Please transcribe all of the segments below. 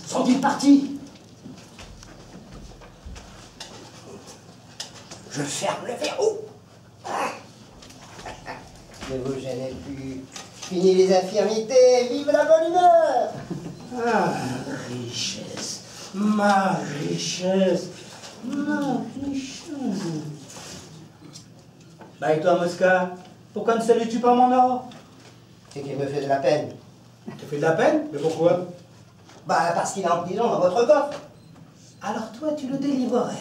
Sont-ils partis? Je ferme le verrou. Ne vous gênez plus. Fini les infirmités, vive la bonne humeur. Ah, richesse, ma richesse, ma richesse. Bah et toi, Mosca, pourquoi ne salues-tu pas mon or? C'est qu'il me fait de la peine. Tu fais de la peine? Mais pourquoi? Bah parce qu'il est en prison dans votre coffre. Alors toi, tu le délivrerais.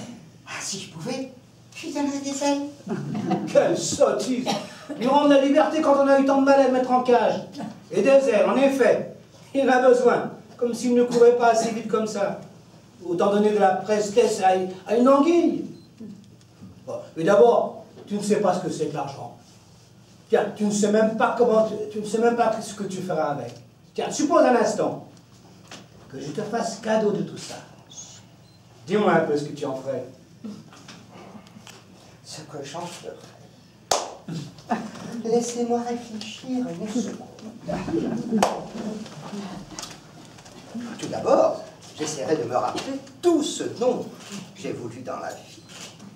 Ah, si je pouvais, je lui donnerais des ailes. Quelle sottise! Lui rendre la liberté quand on a eu tant de mal à le mettre en cage. Et des ailes, en effet. Il en a besoin. Comme s'il ne courait pas assez vite comme ça. Autant donner de la prestesse à une anguille. Bon, mais d'abord, tu ne sais pas ce que c'est que l'argent. Tiens, tu ne sais même pas tu ne sais même pas ce que tu feras avec. Tiens, suppose un instant que je te fasse cadeau de tout ça. Dis-moi un peu ce que tu en ferais. Ce que j'en ferais. Laissez-moi réfléchir une seconde. Tout d'abord, j'essaierai de me rappeler tout ce dont j'ai voulu dans la vie.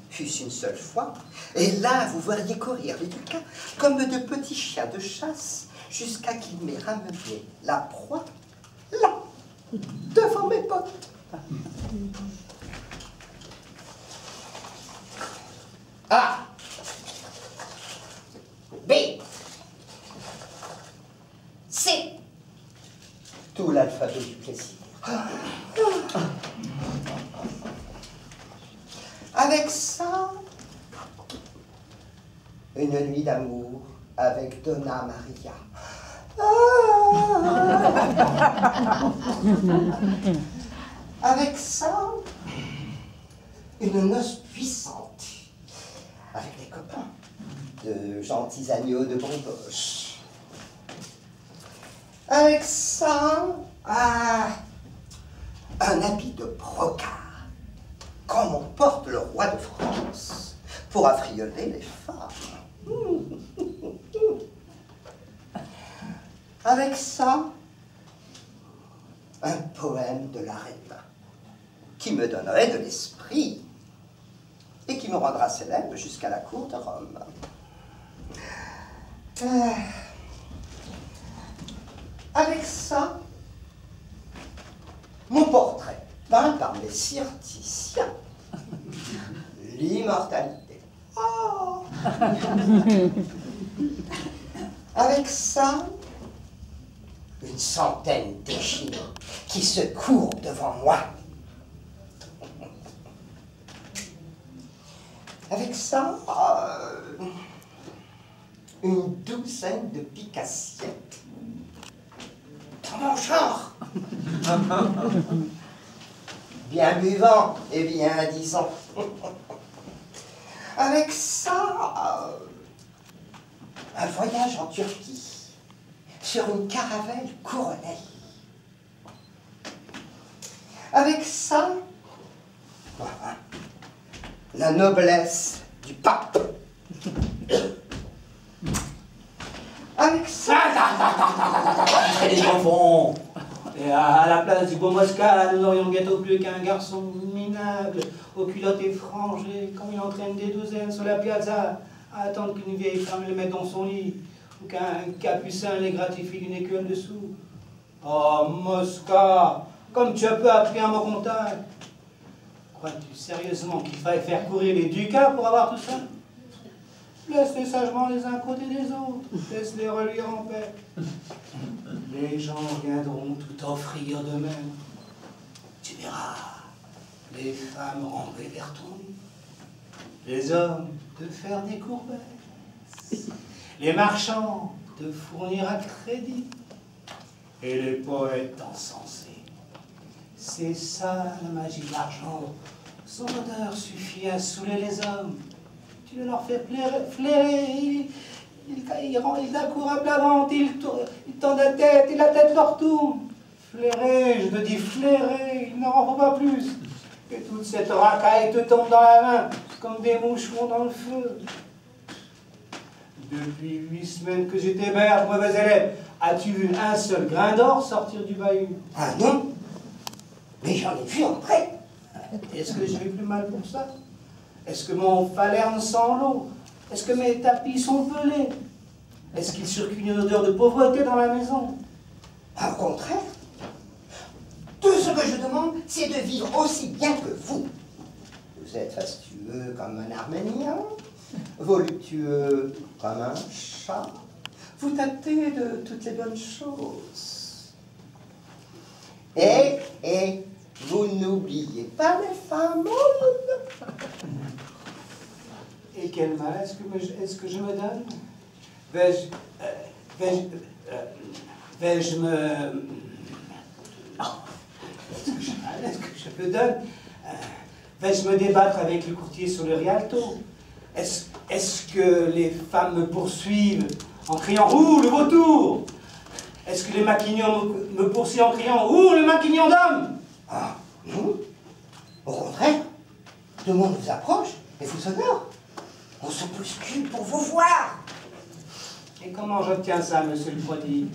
Fût-ce une seule fois, et là, vous verriez courir les ducats comme de petits chiens de chasse jusqu'à qu'il m'ait ramené la proie là, devant mes potes. A. B. C. Tout l'alphabet du plaisir. Avec ça, une nuit d'amour avec Donna Maria. Avec ça, une noce puissante avec des copains, de gentils agneaux de bamboche. Avec ça, un habit de brocart, comme on porte le roi de France, pour affrioler les femmes. Avec ça, un poème de la reine, qui me donnerait de l'esprit, et qui me rendra célèbre jusqu'à la cour de Rome. Avec ça, mon portrait, peint par les scienticiens, l'immortalité. Oh. Avec ça, une centaine d'échines qui se courbent devant moi. Avec ça, une douzaine de piques-assiettes. Dans mon genre. Bien buvant et bien disant. Avec ça, un voyage en Turquie, sur une caravelle couronnée. Avec ça, la noblesse du pape. Avec ça... Les enfants, et à la place du beau Mosca, nous n'aurions bientôt plus qu'un garçon minable, aux culottes effrangées, comme il entraîne des douzaines sur la piazza, à attendre qu'une vieille femme le mette dans son lit, ou qu'un capucin les gratifie d'une écuelle dessous. Oh, Mosca, comme tu as peu appris à mon contact. Crois-tu sérieusement qu'il faille faire courir les ducats pour avoir tout ça? Laisse-les sagement les uns côté des autres. Laisse-les relire en paix. Les gens viendront tout offrir d'eux-mêmes. Tu verras les femmes rentrer vers ton lit. Les hommes te faire des courbesses. Les marchands te fournir à crédit. Et les poètes t'encenser. C'est ça la magie de l'argent. Son odeur suffit à saouler les hommes. Tu leur fais flairer, ils accourent à plat ventre, ils tendent la tête et la tête leur tourne. Flairer, je te dis flairer, il n'en faut pas plus. Et toute cette racaille te tombe dans la main, comme des moucherons dans le feu. Depuis 8 semaines que je t'héberge, mauvais élève, as-tu vu un seul grain d'or sortir du bahut? Ah non? Mais j'en ai vu entrer. Est-ce que je vais plus mal pour ça? Est-ce que mon falerne sent l'eau? Est-ce que mes tapis sont pelés? Est-ce qu'il circule une odeur de pauvreté dans la maison? Au contraire. Tout ce que je demande, c'est de vivre aussi bien que vous. Vous êtes fastueux comme un arménien, voluptueux comme un chat. Vous tâtez de toutes les bonnes choses. Et vous n'oubliez pas les femmes molles. Et quel mal est-ce que je me donne? Vais-je me... Est-ce que je me donne? Vais-je me débattre avec le courtier sur le Rialto? Est-ce que les femmes me poursuivent en criant « Ouh, le vautour » Est-ce que les maquignons me poursuivent en criant « Ouh, le maquignon d'homme » Ah, non. Au contraire, tout le monde vous approche et vous honore. On se bouscule pour vous voir. Et comment j'obtiens ça, monsieur le prodigue?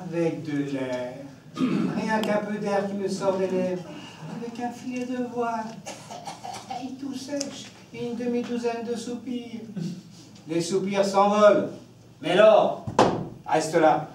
Avec de l'air. Rien qu'un peu d'air qui me sort des lèvres. Avec un filet de voix. Et tout sèche. Et une demi-douzaine de soupirs. Les soupirs s'envolent. Mais l'or reste là.